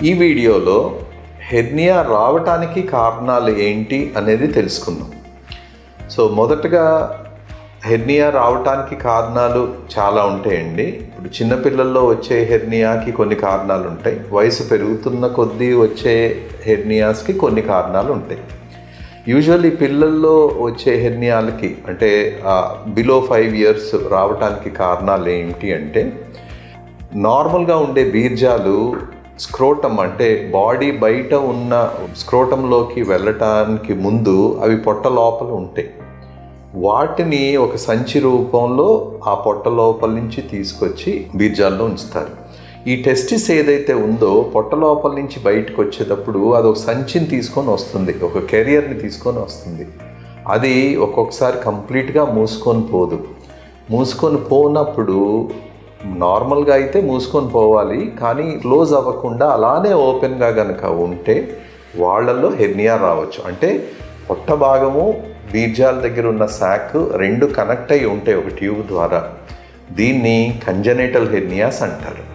ఈ వీడియోలో హెర్నియా రావటానికి కారణాలు ఏంటి అనేది తెలుసుకుందాం. సో మొదటగా హెర్నియా రావటానికి కారణాలు చాలా ఉంటాయండి. ఇప్పుడు చిన్నపిల్లల్లో వచ్చే హెర్నియాకి కొన్ని కారణాలు ఉంటాయి, వయసు పెరుగుతున్న కొద్దీ వచ్చే హెర్నియాస్కి కొన్ని కారణాలు ఉంటాయి. యూజువల్లీ పిల్లల్లో వచ్చే హెర్నియాలకి అంటే బిలో 5 years రావటానికి కారణాలు ఏంటి అంటే, నార్మల్గా ఉండే బీర్జాలు స్క్రోటం అంటే బాడీ బయట ఉన్న స్క్రోటంలోకి వెళ్ళటానికి ముందు అవి పొట్ట లోపల ఉంటాయి. వాటిని ఒక సంచి రూపంలో ఆ పొట్ట లోపల నుంచి తీసుకొచ్చి బీర్జాల్లో ఉంచుతారు. ఈ టెస్టిస్ ఏదైతే ఉందో పొట్ట లోపల నుంచి బయటకు వచ్చేటప్పుడు అది ఒక సంచిని తీసుకొని వస్తుంది, ఒక కెరియర్ని తీసుకొని వస్తుంది. అది ఒక్కొక్కసారి కంప్లీట్గా మూసుకొని పోదు. మూసుకొని పోనప్పుడు నార్మల్గా అయితే మూసుకొని పోవాలి, కానీ క్లోజ్ అవ్వకుండా అలానే ఓపెన్గా కనుక ఉంటే వాళ్ళల్లో హెర్నియా రావచ్చు. అంటే పొట్ట భాగము బీర్జాల దగ్గర ఉన్న శాక్ రెండు కనెక్ట్ అయి ఉంటాయి ఒక ట్యూబ్ ద్వారా. దీన్ని కంజనైటల్ హెర్నియాస్ అంటారు.